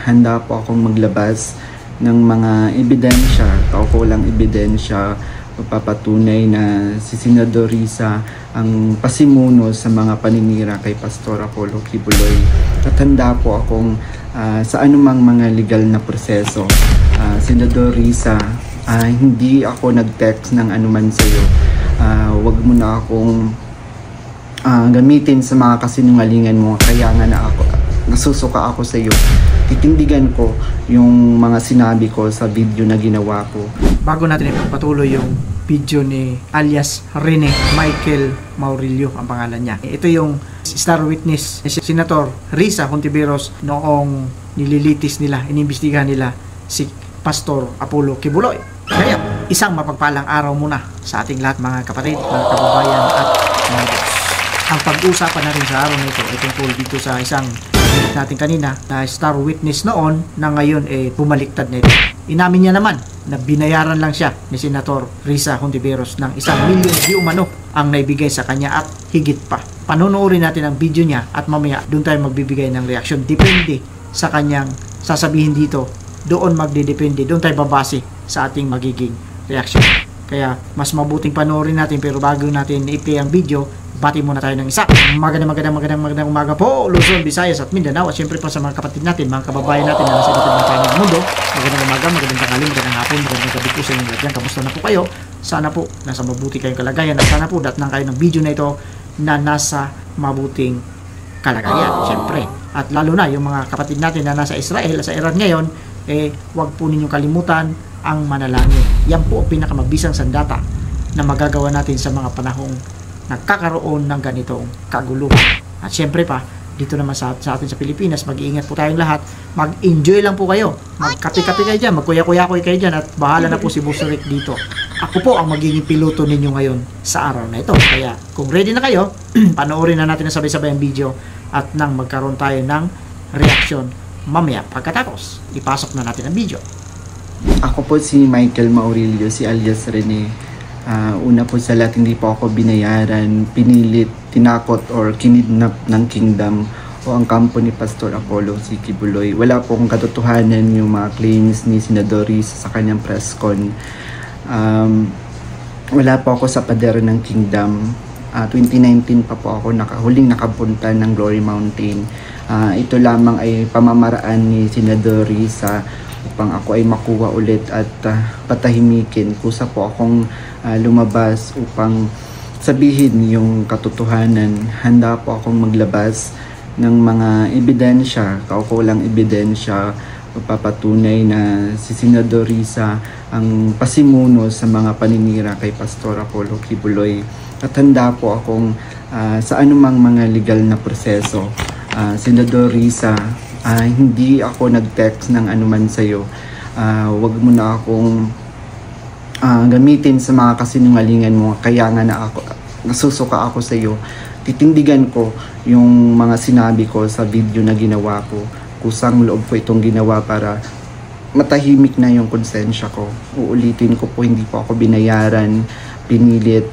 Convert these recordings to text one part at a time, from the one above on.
handa po akong maglabas ng mga ebidensya, kaukulang ebidensya, papatunay na si Senador Risa ang pasimuno sa mga paninira kay Pastor Apollo Kibuloy. At handa po akong sa anumang mga legal na proseso. Senador Risa, hindi ako nag-text ng anuman sa iyo. Wag mo na akong gamitin sa mga kasinungalingan mo, kaya nga nasusuka ako sa iyo. Titindigan ko yung mga sinabi ko sa video na ginawa ko. Bago natin ipagpatuloy yung video ni alias Rene Michael Maurilio ang pangalan niya. Ito yung star witness ni Senator Risa Hontiveros noong nililitis nila, inimbestigahan nila si Pastor Apollo Kibuloy. Kaya isang mapagpalang araw muna sa ating lahat mga kapatid, mga kababayan at mga Diyos. Ang pag-uusapan natin sa araw na ito ay tungkol dito sa isang natin kanina na star witness noon na ngayon bumaliktad na ito. Inamin niya naman na binayaran lang siya ni Senator Risa Hontiveros ng 1 milyon di umano ang naibigay sa kanya at higit pa. Panonoodin natin ang video niya at mamaya doon tayo magbibigay ng reaksyon. Depende sa kanyang sasabihin dito. Doon magdidepende. Doon tayo babase sa ating magiging reaksyon. Kaya mas mabuting panoorin natin, pero bago natin i-play ang video, bati muna tayo ng isa. Magandang umaga po, Luzon, Visayas at Mindanao, at syempre pa sa mga kapatid natin, mga kababayan natin na nasa iba't ibang panig ng mundo. Magandang umaga, magandang tanghali, magandang hapon, magandang gabi po sa inyong lahat. Kamusta na po kayo? Sana po nasa mabuti kayong kalagayan, at sana po datnang kayo ng video na ito na nasa mabuting kalagayan, syempre. At lalo na yung mga kapatid natin na nasa Israel, sa Iran ngayon, wag po ninyong kalimutan ang manalangin. Yan po ang pinakamabisang sandata na magagawa natin sa mga panahong nagkakaroon ng ganitong kaguluhan. At syempre pa, dito naman sa atin sa Pilipinas, mag-iingat po tayong lahat. Mag-enjoy lang po kayo. Magkape-kape kayo dyan, magkuya-kuya-kuya kayo dyan, at bahala na po si Boss Rick dito. Ako po ang magiging piloto ninyo ngayon sa araw na ito. Kaya kung ready na kayo, panoorin na natin na sabay-sabay ang video at nang magkaroon tayo ng reaction mamaya pagkatapos. Ipasok na natin ang video. Ako po si Michael Maurilio, si alias Rene. Una po sa lahat, hindi po ako binayaran, pinilit, tinakot or kinidnap ng kingdom o ang kampo ni Pastor Apollo si Kibuloy. Wala po akong katotohanan yung mga claims ni Senador Risa sa kanyang press con. Wala po ako sa pader ng kingdom. 2019 pa po ako huling nakapunta ng Glory Mountain. Ito lamang ay pamamaraan ni Senador Risa upang ako ay makuha ulit at patahimikin. Kusa po akong lumabas upang sabihin yung katotohanan. Handa po akong maglabas ng mga ebidensya, kaukulang ebidensya, papatunay na si Senador Risa ang pasimuno sa mga paninira kay Pastor Apollo Kibuloy. At handa po akong sa anumang mga legal na proseso. Senador Risa, hindi ako nag-text ng anuman sa iyo. Wag mo na akong gamitin sa mga kasinungalingan mo, kaya nga nasusuka ako sa iyo. Titindigan ko yung mga sinabi ko sa video na ginawa ko. Kusang loob ko itong ginawa para matahimik na yung konsensya ko. Uulitin ko po, hindi po ako binayaran, pinilit,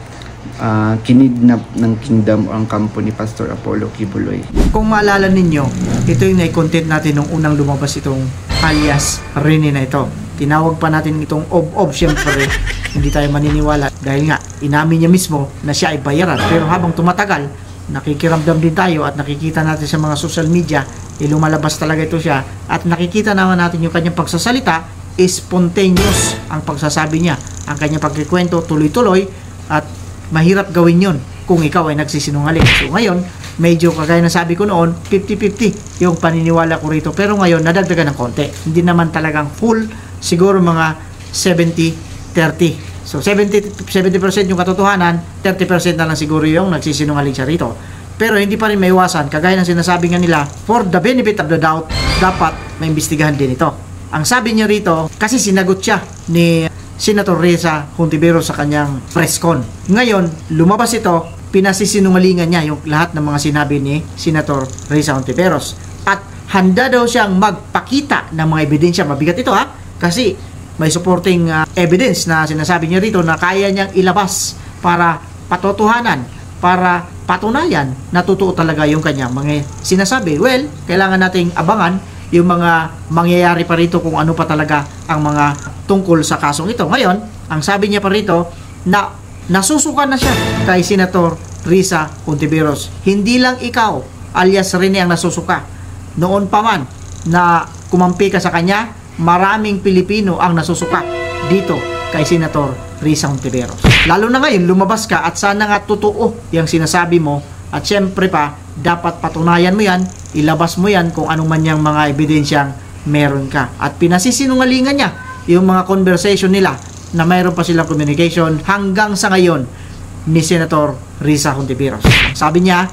kinidnap ng kingdom o ang kampo ni Pastor Apollo Kibuloy. Kung maalala ninyo, ito yung na-content natin nung unang lumabas itong alias Rene na ito. Tinawag pa natin itong ob syempre. Hindi tayo maniniwala dahil nga inamin niya mismo na siya ay bayaran. Pero habang tumatagal, nakikiramdam din tayo at nakikita natin sa mga social media, lumalabas talaga ito siya, at nakikita naman natin yung kanyang pagsasalita, spontaneous ang pagsasabi niya. Ang kanyang pagkikwento tuloy-tuloy, at mahirap gawin yun kung ikaw ay nagsisinungaling. So ngayon, medyo kagaya na sabi ko noon, 50-50 yung paniniwala ko rito. Pero ngayon, nadagdagan ng konti. Hindi naman talagang full, siguro mga 70-30. So 70% yung katotohanan, 30% na lang siguro yung nagsisinungaling siya rito. Pero hindi pa rin maiwasan, kagaya ng sinasabi nga nila, for the benefit of the doubt, dapat maimbestigahan din ito. Ang sabi niya rito, kasi sinagot siya ni Senator Risa Hontiveros sa kanyang press con. Ngayon, lumabas ito, pinasisinungalingan niya yung lahat ng mga sinabi ni Senator Risa Hontiveros. At handa daw siyang magpakita ng mga ebidensya. Mabigat ito kasi may supporting evidence na sinasabi niya rito na kaya niyang ilabas para patotohanan, para patunayan na totoo talaga yung kanyang mga sinasabi. Well, kailangan nating abangan yung mga mangyayari pa rito kung ano pa talaga ang mga tungkol sa kasong ito. Ngayon, ang sabi niya pa rito na nasusuka na siya kay Senator Risa Hontiveros. Hindi lang ikaw, alias Rene, ang nasusuka. Noon pa man na kumampi ka sa kanya, maraming Pilipino ang nasusuka dito kay Senator Risa Hontiveros. Lalo na ngayon, lumabas ka at sana nga totoo yung sinasabi mo. At syempre pa, dapat patunayan mo yan, ilabas mo yan kung anong man yung mga ebidensyang meron ka. At pinasisinungalingan niya yung mga conversation nila na mayroon pa silang communication hanggang sa ngayon ni Senator Risa Hontiveros. Sabi niya,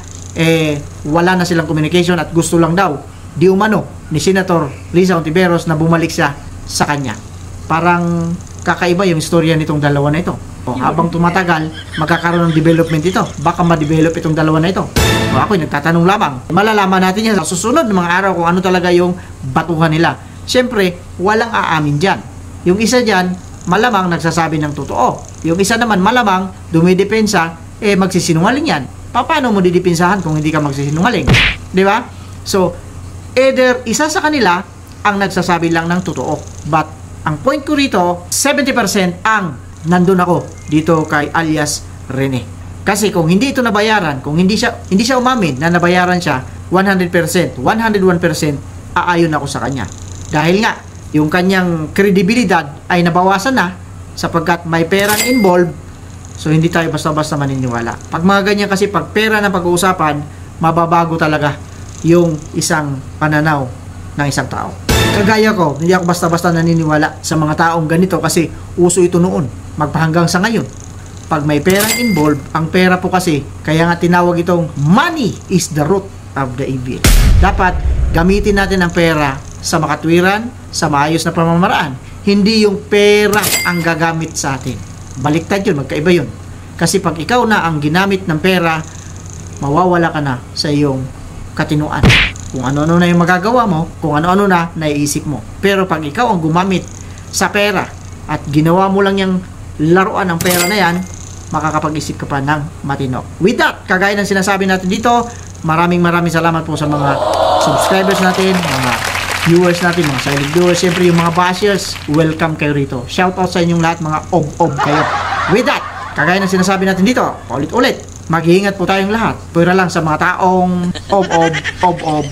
wala na silang communication at gusto lang daw, di umano, ni Senator Risa Hontiveros na bumalik siya sa kanya. Parang kakaiba yung istorya nitong dalawa na ito. Habang tumatagal, magkakaroon ng development ito. Baka ma-develop itong dalawa na ito. Ako'y nagtatanong lamang. Malalaman natin yan sa susunod ng mga araw kung ano talaga yung batuhan nila. Siyempre, walang aamin dyan. Yung isa dyan, malamang nagsasabi ng totoo. Yung isa naman, malamang dumidepensa, magsisinungaling yan. Paano mo didepensahan kung hindi ka magsisinungaling? Di ba? So, either isa sa kanila ang nagsasabi lang ng totoo. But, ang point ko rito, 70% ang nandun ako dito kay alias Rene. Kasi kung hindi ito nabayaran, kung hindi siya umamin na nabayaran siya 100%, 101%, aayon ako sa kanya. Dahil nga, yung kanyang kredibilidad ay nabawasan na sapagkat may perang involved, so hindi tayo basta-basta maniniwala. Pag mga ganyan kasi, pag pera na pag-uusapan, mababago talaga yung isang pananaw ng isang tao. Kagaya ko, hindi ako basta-basta naniniwala sa mga taong ganito kasi uso ito noon, magpahanggang sa ngayon. Pag may perang involved, ang pera po kasi, kaya nga tinawag itong money is the root of the evil. Dapat gamitin natin ang pera sa makatwiran, sa maayos na pamamaraan. Hindi yung pera ang gagamit sa atin. Baliktad yun, magkaiba yun. Kasi pag ikaw na ang ginamit ng pera, mawawala ka na sa iyong katinuan. Kung ano-ano na yung magagawa mo, kung ano-ano na naiisip mo. Pero pag ikaw ang gumamit sa pera at ginawa mo lang yung laruan ng pera na yan, makakapag-isip ka pa ng matino. With that, kagaya ng sinasabi natin dito, maraming salamat po sa mga subscribers natin, mga viewers natin, mga silent viewers, siyempre yung mga bashers, welcome kayo rito. Shoutout sa inyong lahat, mga ob-ob kayo. With that, kagaya ng sinasabi natin dito, ulit-ulit, mag-iingat po tayong lahat. Pwera lang sa mga taong ob-ob.